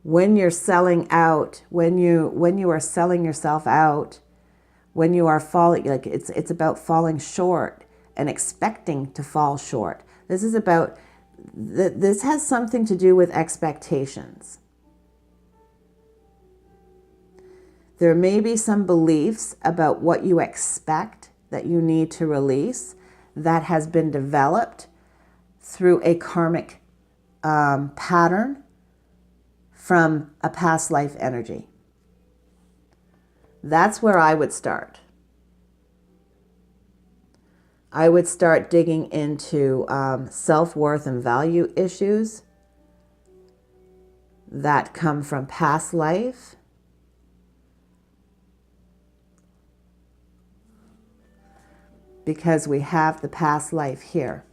[SPEAKER 1] When you're selling out, when you are selling yourself out, when you are falling, like it's about falling short and expecting to fall short. This is about, this has something to do with expectations. There may be some beliefs about what you expect that you need to release that has been developed through a karmic pattern from a past life energy. That's where I would start. I would start digging into self-worth and value issues that come from past life. Because we have the past life here.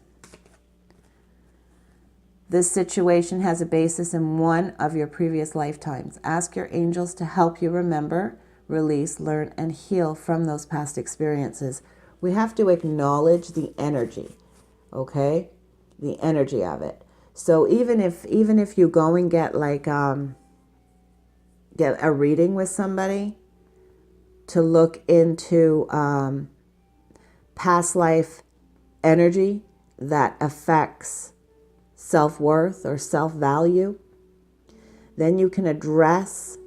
[SPEAKER 1] This situation has a basis in one of your previous lifetimes. Ask your angels to help you remember, release, learn, and heal from those past experiences. We have to acknowledge the energy, okay? The energy of it. So even if you go and get like get a reading with somebody to look into past life energy that affects self-worth or self-value, then you can address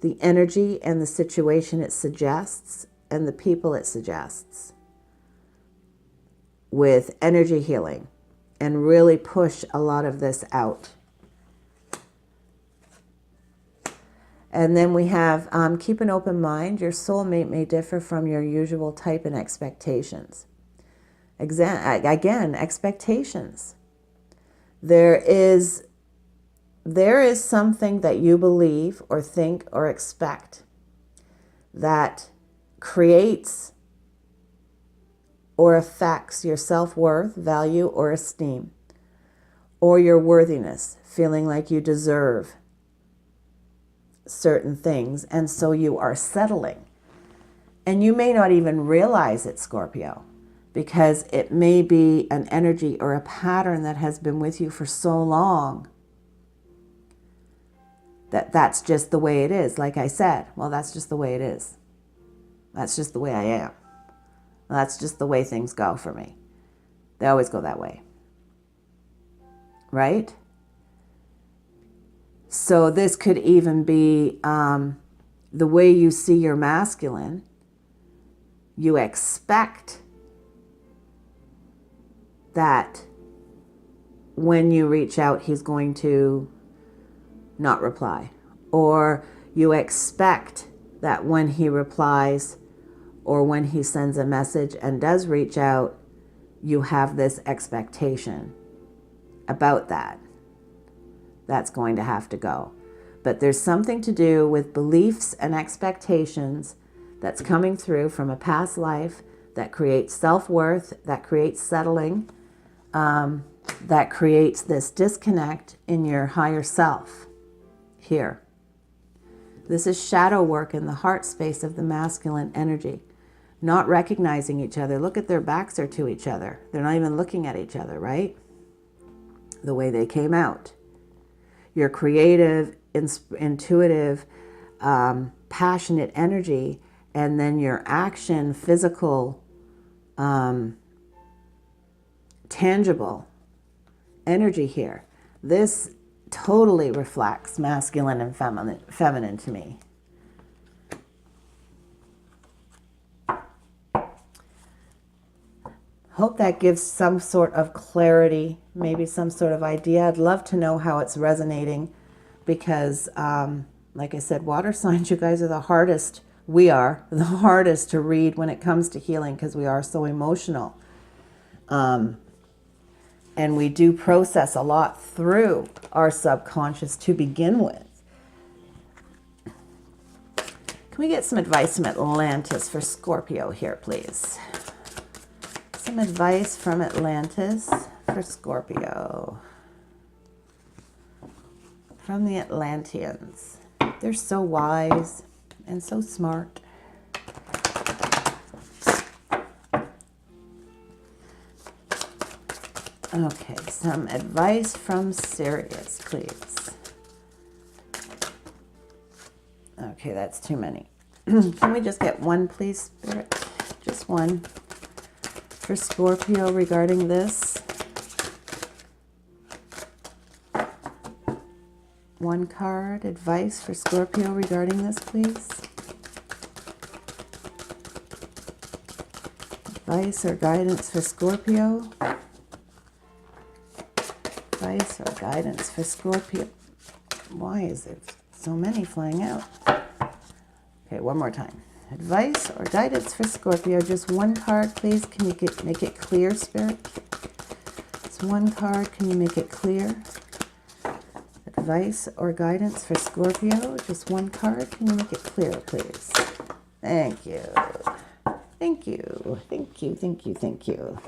[SPEAKER 1] the energy and the situation it suggests and the people it suggests with energy healing and really push a lot of this out. And then we have keep an open mind. Your soulmate may differ from your usual type and expectations. Again, expectations. There is something that you believe or think or expect that creates or affects your self-worth, value, or esteem, or your worthiness, feeling like you deserve certain things, and so you are settling. And you may not even realize it, Scorpio, because it may be an energy or a pattern that has been with you for so long that that's just the way it is. Like I said, well, that's just the way it is. That's just the way I am. That's just the way things go for me. They always go that way. Right? So this could even be the way you see your masculine. You expect that when you reach out, he's going to not reply. Or you expect that when he replies or when he sends a message and does reach out, you have this expectation about that. That's going to have to go. But there's something to do with beliefs and expectations that's coming through from a past life that creates self-worth, that creates settling, that creates this disconnect in your higher self here. This is shadow work in the heart space of the masculine energy. Not recognizing each other. Look at their backs are to each other. They're not even looking at each other, right? The way they came out. Your creative, intuitive, passionate energy, and then your action, physical, tangible energy here. This totally reflects masculine and feminine to me. Hope that gives some sort of clarity, maybe some sort of idea. I'd love to know how it's resonating because, like I said, water signs, you guys are the hardest. We are the hardest to read when it comes to healing because we are so emotional. And we do process a lot through our subconscious to begin with. Can we get some advice from Atlantis for Scorpio here, please? Some advice from Atlantis for Scorpio. From the Atlanteans. They're so wise and so smart. Okay, some advice from Sirius, please. Okay, that's too many. Can we just get one, please, Spirit? Just one. For Scorpio regarding this. One card, advice for Scorpio regarding this, please. Advice or guidance for Scorpio. Advice or guidance for Scorpio. Why is there so many flying out? Okay, one more time. Advice or guidance for Scorpio. Just one card, please. Can you make it clear, Spirit? It's one card. Can you make it clear? Advice or guidance for Scorpio. Just one card. Can you make it clear, please? Thank you. Thank you. Thank you. Thank you. Thank you.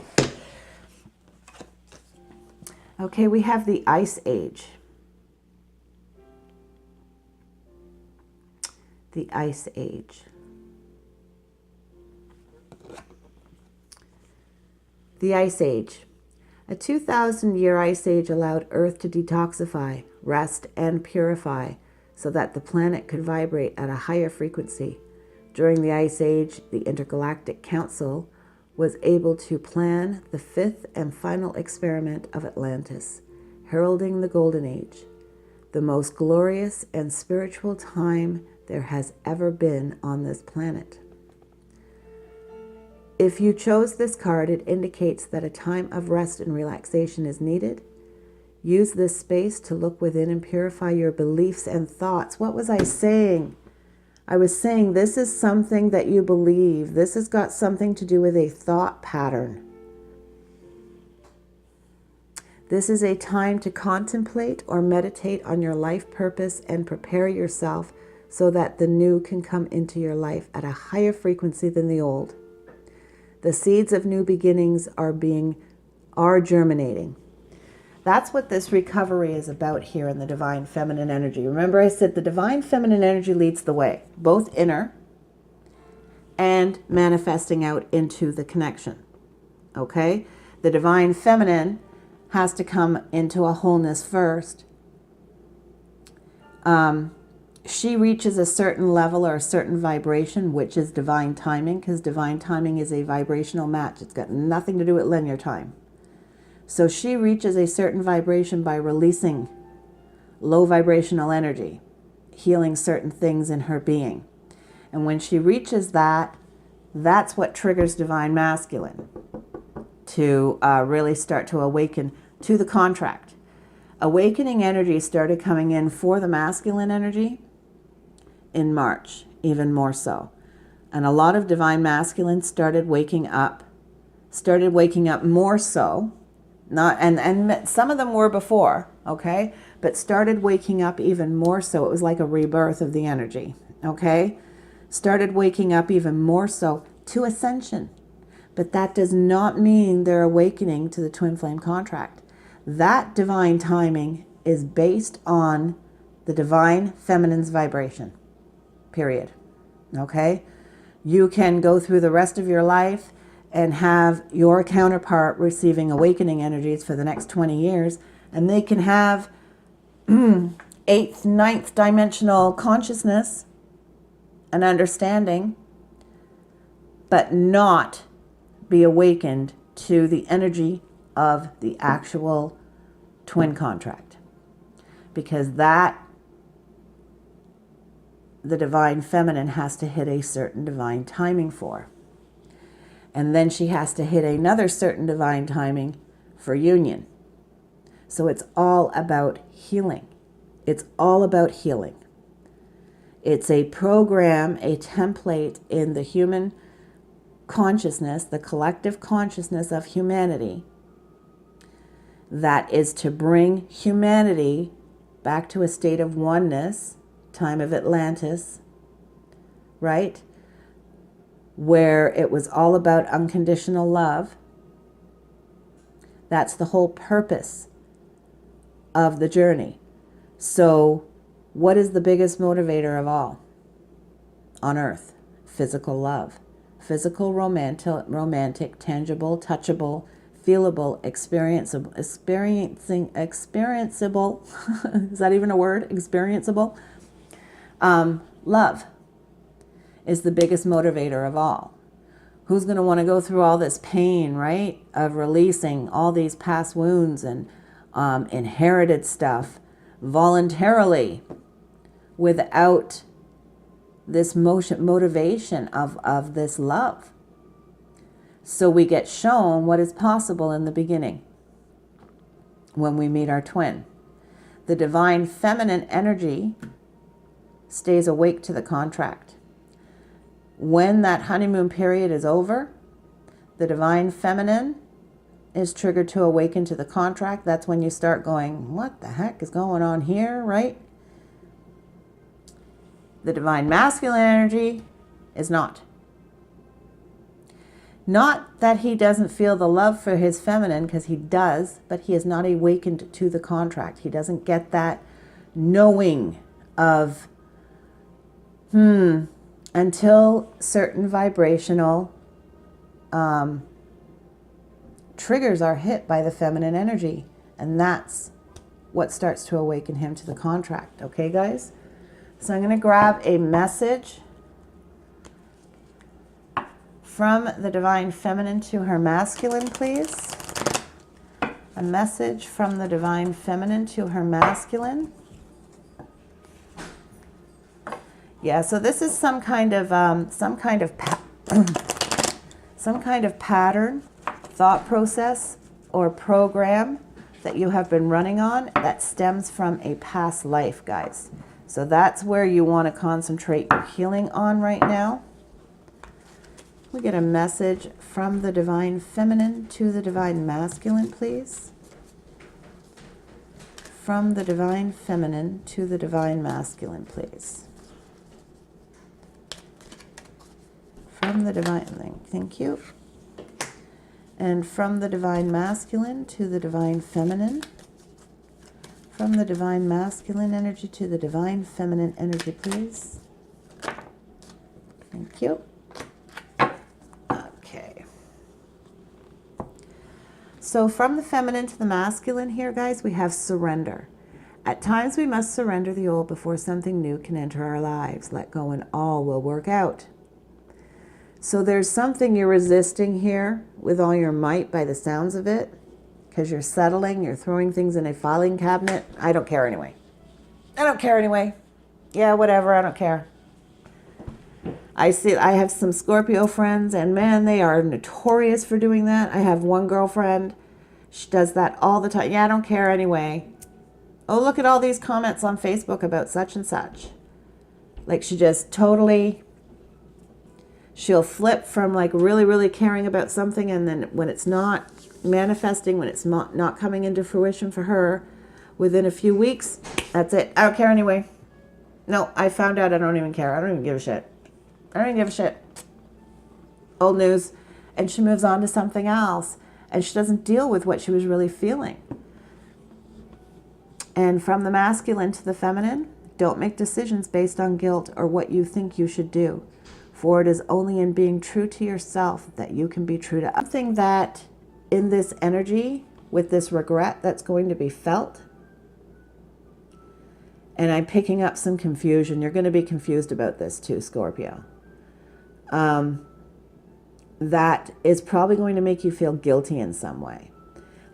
[SPEAKER 1] Okay, we have the Ice Age. The Ice Age. The Ice Age. A 2,000-year ice age allowed Earth to detoxify, rest, and purify so that the planet could vibrate at a higher frequency. During the Ice Age, the Intergalactic Council was able to plan the fifth and final experiment of Atlantis, heralding the Golden Age, the most glorious and spiritual time there has ever been on this planet. If you chose this card, it indicates that a time of rest and relaxation is needed. Use this space to look within and purify your beliefs and thoughts. What was I saying? I was saying this is something that you believe. This has got something to do with a thought pattern. This is a time to contemplate or meditate on your life purpose and prepare yourself so that the new can come into your life at a higher frequency than the old. The seeds of new beginnings are germinating. That's what this recovery is about here in the divine feminine energy. Remember I said the divine feminine energy leads the way, both inner and manifesting out into the connection. Okay? The divine feminine has to come into a wholeness first. She reaches a certain level or a certain vibration, which is divine timing, because divine timing is a vibrational match. It's got nothing to do with linear time. So she reaches a certain vibration by releasing low vibrational energy, healing certain things in her being. And when she reaches that, that's what triggers divine masculine to really start to awaken to the contract. Awakening energy started coming in for the masculine energy in March, even more so. And a lot of divine masculine started waking up more so. Not and some of them were before, okay? But started waking up even more so. It was like a rebirth of the energy, okay? Started waking up even more so to ascension. But that does not mean they're awakening to the twin flame contract. That divine timing is based on the divine feminine's vibration, period. Okay? You can go through the rest of your life and have your counterpart receiving awakening energies for the next 20 years, and they can have 8th, 9th dimensional consciousness and understanding, but not be awakened to the energy of the actual twin contract, because that the divine feminine has to hit a certain divine timing for, and then she has to hit another certain divine timing for union. So it's all about healing. It's all about healing. It's a program, a template in the human consciousness, the collective consciousness of humanity, that is to bring humanity back to a state of oneness, time of Atlantis, right? Where it was all about unconditional love. That's the whole purpose of the journey. So, what is the biggest motivator of all on earth? Physical love. Physical, romantic, tangible, touchable, feelable, experienceable, is that even a word? Experienceable. Love is the biggest motivator of all. Who's going to want to go through all this pain, right? Of releasing all these past wounds and inherited stuff voluntarily without this motivation of this love. So we get shown what is possible in the beginning when we meet our twin. The divine feminine energy stays awake to the contract. When that honeymoon period is over, the divine feminine is triggered to awaken to the contract. That's when you start going, what the heck is going on here, right? The divine masculine energy is not. Not that he doesn't feel the love for his feminine, because he does, but he is not awakened to the contract. He doesn't get that knowing of, until certain vibrational triggers are hit by the feminine energy. And that's what starts to awaken him to the contract. Okay, guys? So I'm going to grab a message from the divine feminine to her masculine, please. A message from the divine feminine to her masculine. Yeah, so this is some kind of pattern, thought process, or program that you have been running on that stems from a past life, guys. So that's where you want to concentrate your healing on right now. We get a message from the divine feminine to the divine masculine, please. From the divine feminine to the divine masculine, please. From the divine, thank you. And from the divine masculine to the divine feminine. From the divine masculine energy to the divine feminine energy, please. Thank you. Okay. So from the feminine to the masculine here, guys, we have surrender. At times we must surrender the old before something new can enter our lives. Let go and all will work out. So there's something you're resisting here with all your might by the sounds of it, because you're settling, you're throwing things in a filing cabinet. I don't care anyway. I don't care anyway. Yeah, whatever, I don't care. I have some Scorpio friends, and man, they are notorious for doing that. I have one girlfriend, she does that all the time. Yeah, I don't care anyway. Oh, look at all these comments on Facebook about such and such. Like she just totally... She'll flip from like really, really caring about something, and then when it's not manifesting, when it's not coming into fruition for her, within a few weeks, that's it. I don't care anyway. No, I found out I don't even care. I don't even give a shit. I don't even give a shit. Old news. And she moves on to something else, and she doesn't deal with what she was really feeling. And from the masculine to the feminine, don't make decisions based on guilt or what you think you should do. For it is only in being true to yourself that you can be true to others. Something that in this energy, with this regret that's going to be felt, and I'm picking up some confusion. You're going to be confused about this too, Scorpio. That is probably going to make you feel guilty in some way.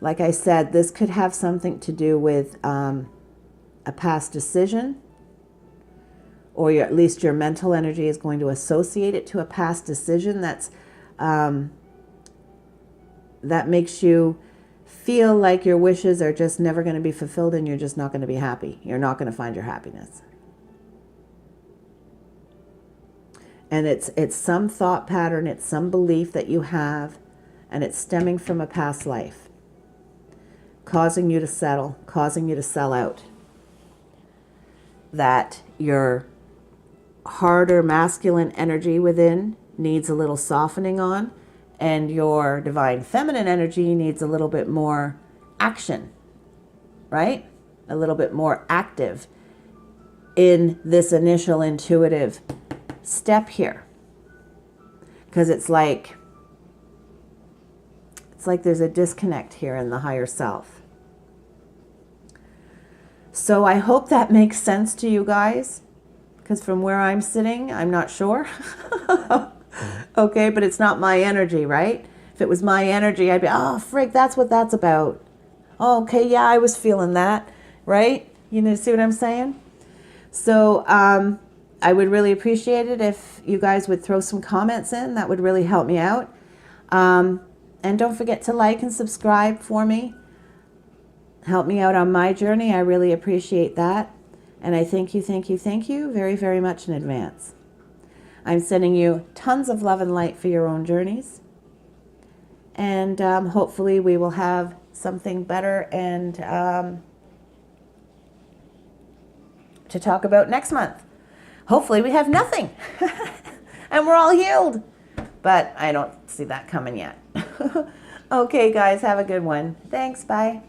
[SPEAKER 1] Like I said, this could have something to do with a past decision, or at least your mental energy is going to associate it to a past decision that makes you feel like your wishes are just never going to be fulfilled, and you're just not going to be happy. You're not going to find your happiness. And it's some thought pattern, it's some belief that you have, and it's stemming from a past life, causing you to settle, causing you to sell out. That your harder masculine energy within needs a little softening on, and your divine feminine energy needs a little bit more action, right? A little bit more active in this initial intuitive step here. Because it's like there's a disconnect here in the higher self. So I hope that makes sense to you guys. Because from where I'm sitting, I'm not sure. Okay, but it's not my energy, right? If it was my energy, I'd be, oh, frig, that's what that's about. Oh, okay, yeah, I was feeling that, right? You know, see what I'm saying? So I would really appreciate it if you guys would throw some comments in. That would really help me out. And don't forget to like and subscribe for me. Help me out on my journey. I really appreciate that. And I thank you very, very much in advance. I'm sending you tons of love and light for your own journeys. And hopefully we will have something better and to talk about next month. Hopefully we have nothing. And we're all healed. But I don't see that coming yet. Okay, guys, have a good one. Thanks, bye.